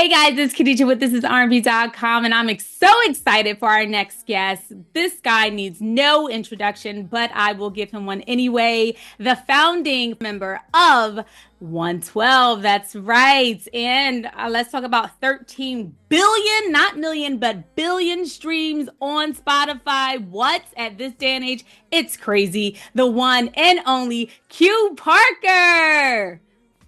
Hey guys, it's Khadija with This Is R&B.com, and I'm so excited for our next guest. This guy needs no introduction, but I will give him one anyway. The founding member of 112, that's right. And let's talk about 13 billion, not million, but billion streams on Spotify. What at this day and age? It's crazy. The one and only Q Parker.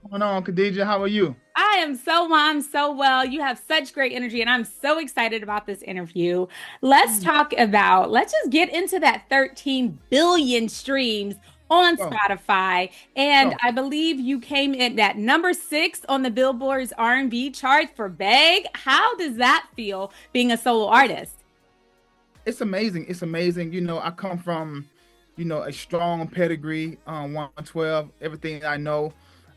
What's going on, Khadija? How are you? I'm so well. You have such great energy, and I'm so excited about this interview. Let's just get into that 13 billion streams on Oh, Spotify. And oh, I believe you came in at number six on the Billboard's R&B chart for Beg. How does that feel being a solo artist? it's amazing. It's amazing. I come from, a strong pedigree, 112, everything I know.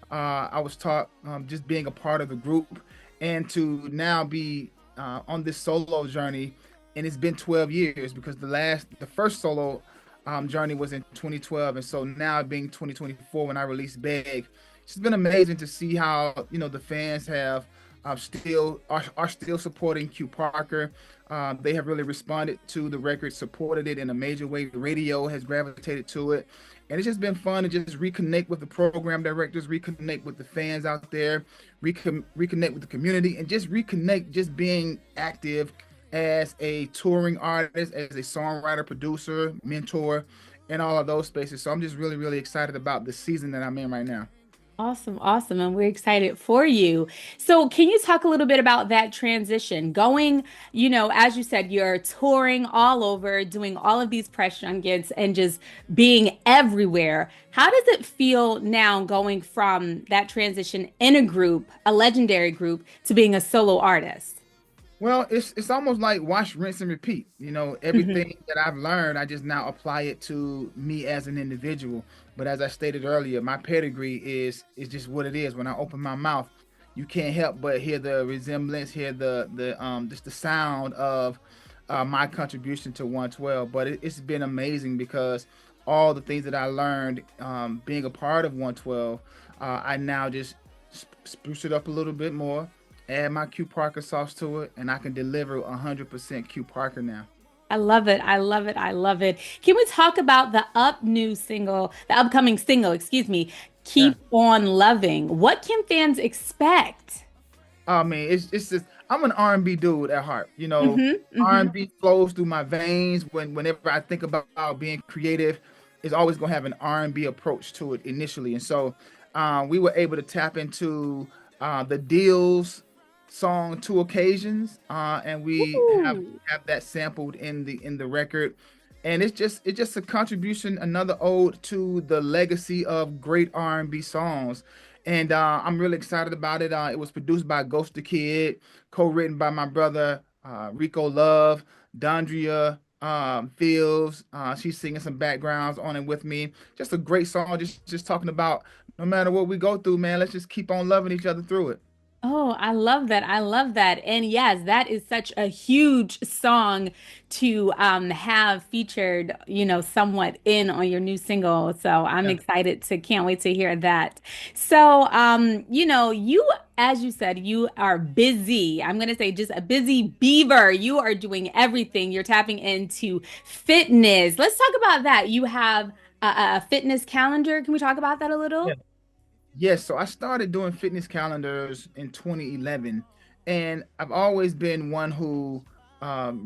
I was taught just being a part of the group and to now be on this solo journey. And it's been 12 years because the first solo journey was in 2012. And so now being 2024 when I released Beg, it's been amazing to see how, the fans have are still supporting Q Parker. They have really responded to the record, supported it in a major way. The radio has gravitated to it, and it's just been fun to just reconnect with the program directors, reconnect with the fans out there, reconnect with the community, and just reconnect, just being active as a touring artist, as a songwriter, producer, mentor, and all of those spaces. So I'm just really, really excited about the season that I'm in right now. Awesome, awesome. And we're excited for you. So, can you talk a little bit about that transition? Going, as you said, you're touring all over, doing all of these press junkets and just being everywhere. How does it feel now going from that transition in a group, a legendary group, to being a solo artist? Well, it's almost like wash, rinse, and repeat. Mhm. Everything that I've learned, I just now apply it to me as an individual. But as I stated earlier, my pedigree is just what it is. When I open my mouth, you can't help but hear the resemblance, hear the just the sound of my contribution to 112. But it's been amazing because all the things that I learned being a part of 112, I now just spruce it up a little bit more, add my Q Parker sauce to it, and I can deliver 100% Q Parker now. I love it. I love it. I love it. Can we talk about the upcoming single, excuse me, Yeah. Keep on Loving? What can fans expect? I mean, it's just I'm an R&B dude at heart. Hmm. Hmm. R&B flows through my veins. Whenever I think about being creative, it's always gonna have an R&B approach to it initially. And so we were able to tap into the Deals song two occasions, and we Ooh. have that sampled in the record. And it's just a contribution, another ode to the legacy of great R&B songs. And I'm really excited about it. It was produced by Ghost the Kid, co-written by my brother Rico Love, Dondria Fields. She's singing some backgrounds on it with me. Just a great song. Just talking about no matter what we go through, man. Let's just keep on loving each other through it. Oh, I love that. I love that. And yes, that is such a huge song to have featured, somewhat in on your new single. So I'm Yeah. excited to can't wait to hear that. So you as you said, you are busy. I'm gonna say just a busy beaver. You are doing everything. You're tapping into fitness. Let's talk about that. You have a fitness calendar. Can we talk about that a little? Yes, so I started doing fitness calendars in 2011, and I've always been one who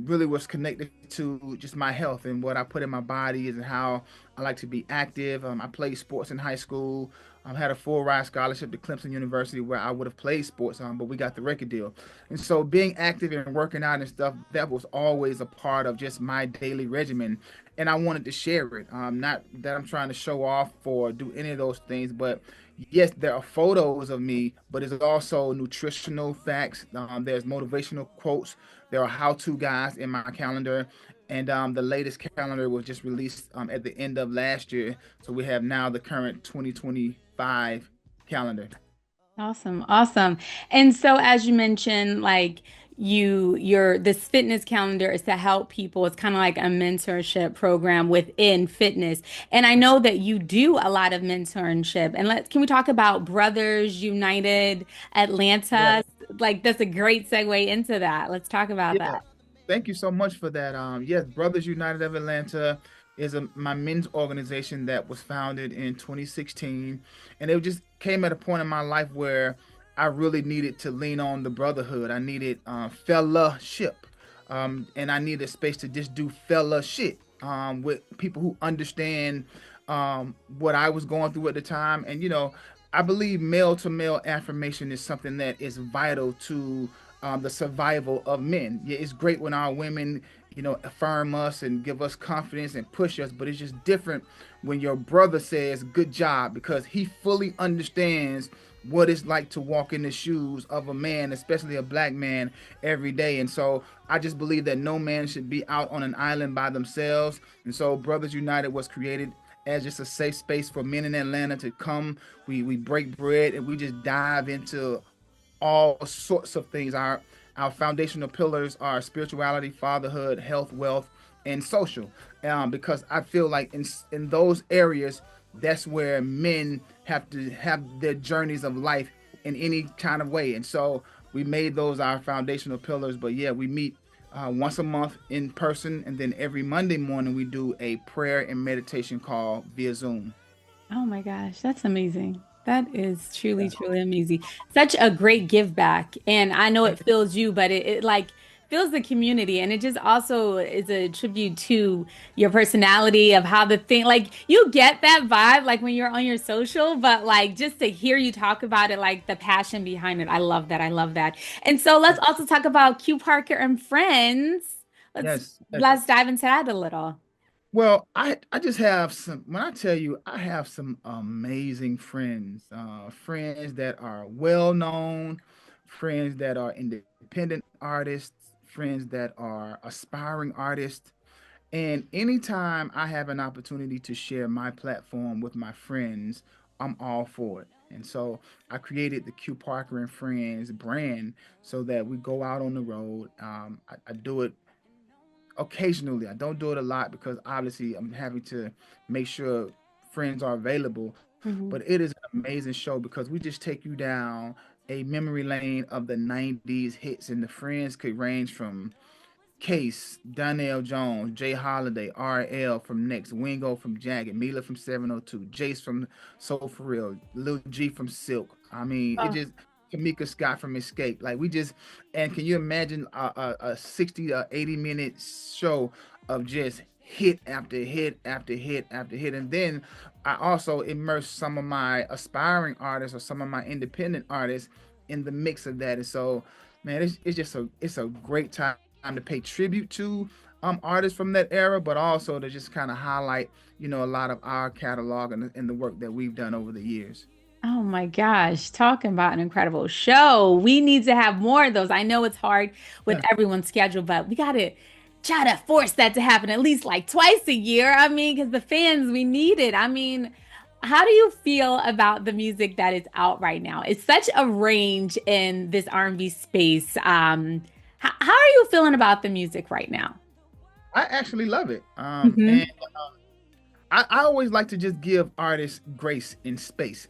really was connected to just my health and what I put in my body and how I like to be active. I played sports in high school. I had a full ride scholarship to Clemson University where I would have played sports, but we got the record deal. And so being active and working out and stuff, that was always a part of just my daily regimen. And I wanted to share it. Not that I'm trying to show off or do any of those things, but yes, there are photos of me, but it's also nutritional facts. There's motivational quotes. There are how-to guides in my calendar, and the latest calendar was just released at the end of last year. So we have now the current 2025 calendar. Awesome, awesome. And so as you mentioned, like your this fitness calendar is to help people. It's kind of like a mentorship program within fitness. And I know that you do a lot of mentorship. And can we talk about Brothers United Yes. Atlanta? like that's a great segue into that. Let's talk about Yeah, that. thank you so much for that. Yes, Brothers United of Atlanta is my men's organization that was founded in 2016, and it just came at a point in my life where I really needed to lean on the brotherhood. I needed fellowship, and I needed space to just do fella shit with people who understand what I was going through at the time, and I believe male to male affirmation is something that is vital to the survival of men. Yeah, it's great when our women, affirm us and give us confidence and push us, but it's just different when your brother says good job because he fully understands what it's like to walk in the shoes of a man, especially a black man, every day. And so I just believe that no man should be out on an island by themselves. And so Brothers United was created as just a safe space for men in Atlanta to come. We break bread and we just dive into all sorts of things. Our foundational pillars are spirituality, fatherhood, health, wealth, and social. Because I feel like in those areas, that's where men have to have their journeys of life in any kind of way. And so we made those our foundational pillars. But yeah, we meet once a month in person, and then every Monday morning we do a prayer and meditation call via Zoom. Oh my gosh, that's amazing. That is truly, Yeah. truly amazing. Such a great give back. And I know it fills you, but it like fills the community. And it just also is a tribute to your personality of how the thing, like you get that vibe like when you're on your social, but like just to hear you talk about it, like the passion behind it. I love that. I love that. And so let's also talk about Q Parker and Friends. Let's Yes. Yes. let's dive into that a little. Well, I just have some, when I tell you, I have some amazing friends, friends that are well known, friends that are independent artists, friends that are aspiring artists. And anytime I have an opportunity to share my platform with my friends, I'm all for it. And so I created the Q Parker and Friends brand so that we go out on the road. I do it occasionally. I don't do it a lot because obviously I'm having to make sure friends are available. Mhm. But it is an amazing show because we just take you down a memory lane of the 90s hits, and the friends could range from Case, Donnell Jones, Jay Holiday, RL from Next, Wingo from Jagged, Mila from 702, Jace from Soul For Real, Lil G from Silk. I mean, it Oh, just Kamika Scott from Escape. Like we just, and can you imagine a 60 or 80 minute show of just hit after hit after hit after hit, and then I also immerse some of my aspiring artists or some of my independent artists in the mix of that. And so, man, it's just a great time to pay tribute to artists from that era, but also to just kind of highlight, a lot of our catalog and the work that we've done over the years. oh my gosh, talking about an incredible show. We need to have more of those. I know it's hard with Yeah. everyone's schedule, but we got to try to force that to happen at least like twice a year. I mean, because the fans, we need it. I mean, how do you feel about the music that is out right now? It's such a range in this R&B space. How are you feeling about the music right now? I actually love it. Hmm. And I always like to just give artists grace and space,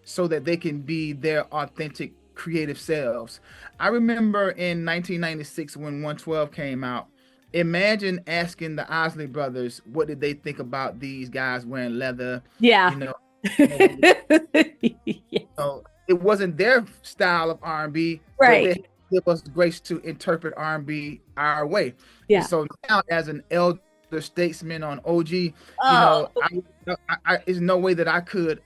so that they can be their authentic creative selves. I remember in 1996 when 112 came out. Imagine asking the Osley brothers what did they think about these guys wearing leather, Yeah. you know, and Yes. it wasn't their style of R&B, but Right. they give us grace to interpret R&B our way. And Yeah. so now, as an elder statesman on OG, Oh, there's no way that I could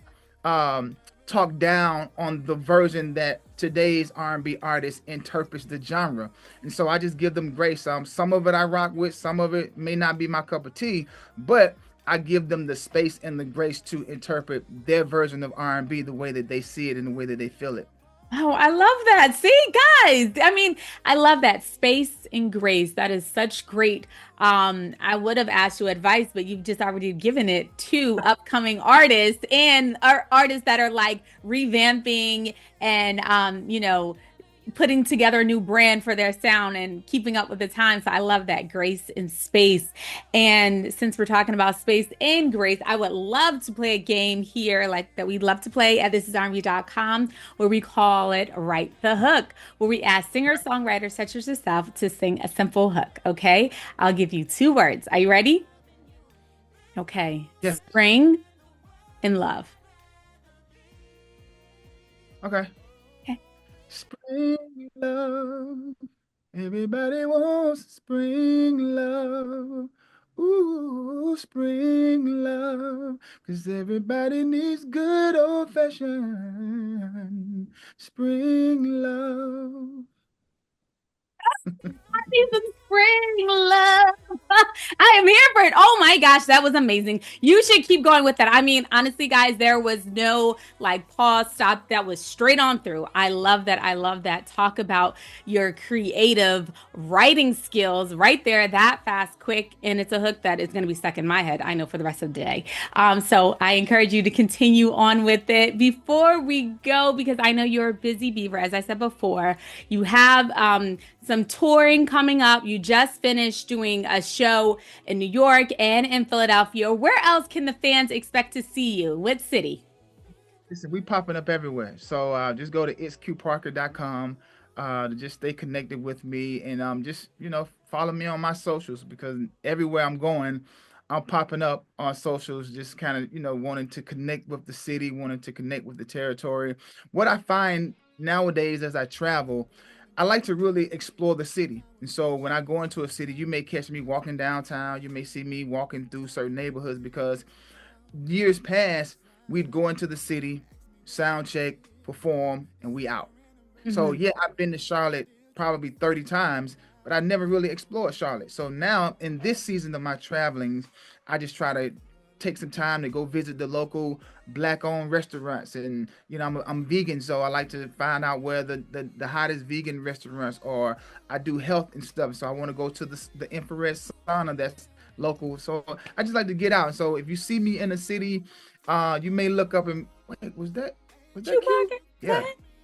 um, talk down on the version that today's R&B artist interprets the genre. And so I just give them grace. Some of it I rock with, some of it may not be my cup of tea, but I give them the space and the grace to interpret their version of R&B the way that they see it and the way that they feel it. oh, I love that. See, guys, I mean, I love that space and grace. That is such great. I would have asked you advice, but you've just already given it to upcoming artists and artists that are like revamping and putting together a new brand for their sound and keeping up with the times. So I love that, grace and space. And since we're talking about space and grace, I would love to play a game here like that we love to play at thisisrnb.com, where we call it Write the Hook, where we ask singer-songwriters such as yourself to sing a simple hook. Okay. I'll give you 2 words. Are you ready? Okay. Yes. Spring and love. Okay. Okay. Spring love. Everybody wants spring love. Ooh, spring love. 'Cause everybody needs good old fashioned spring love. Need some spring love. I am here for it. Oh my gosh, that was amazing. You should keep going with that. I mean, honestly, guys, there was no like pause, stop. That was straight on through. I love that. I love that. Talk about your creative writing skills right there, that fast, quick, and it's a hook that is going to be stuck in my head, I know, for the rest of the day. So I encourage you to continue on with it. Before we go, because I know you're a busy beaver, as I said before, you have some touring coming up. You just finished doing a show in New York and in Philadelphia. Where else can the fans expect to see you? What city? Listen, we popping up everywhere. So just go to itsqparker.com to just stay connected with me and just follow me on my socials because everywhere I'm going, I'm popping up on socials, just kind of wanting to connect with the city, wanting to connect with the territory. What I find nowadays as I travel, I like to really explore the city. And so when I go into a city, you may catch me walking downtown, you may see me walking through certain neighborhoods because years past, we'd go into the city, sound check, perform, and we out. So Mhm. yeah, I've been to Charlotte probably 30 times, but I never really explored Charlotte. So now in this season of my travelings, I just try to take some time to go visit the local black-owned restaurants. And I'm vegan, so I like to find out where the hottest vegan restaurants are. I do health and stuff, so I want to go to the infrared sauna that's local. So I just like to get out. So if you see me in the city, you may look up and wait, was that Q? Chewbacca. Yeah.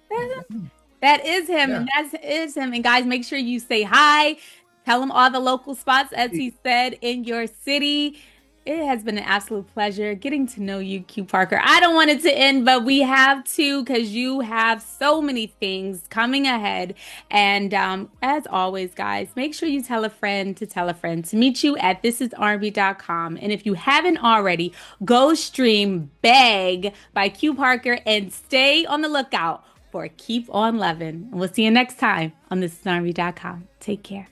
That's him. That is him. Yeah. And that is him. And guys, make sure you say hi. Tell him all the local spots, as he said, in your city. It has been an absolute pleasure getting to know you, Q Parker. I don't want it to end, but we have to because you have so many things coming ahead. And as always, guys, make sure you tell a friend to tell a friend to meet you at thisisrnb.com. And if you haven't already, go stream Beg by Q Parker and stay on the lookout for Keep On Lovin'. We'll see you next time on thisisrnb.com. Take care.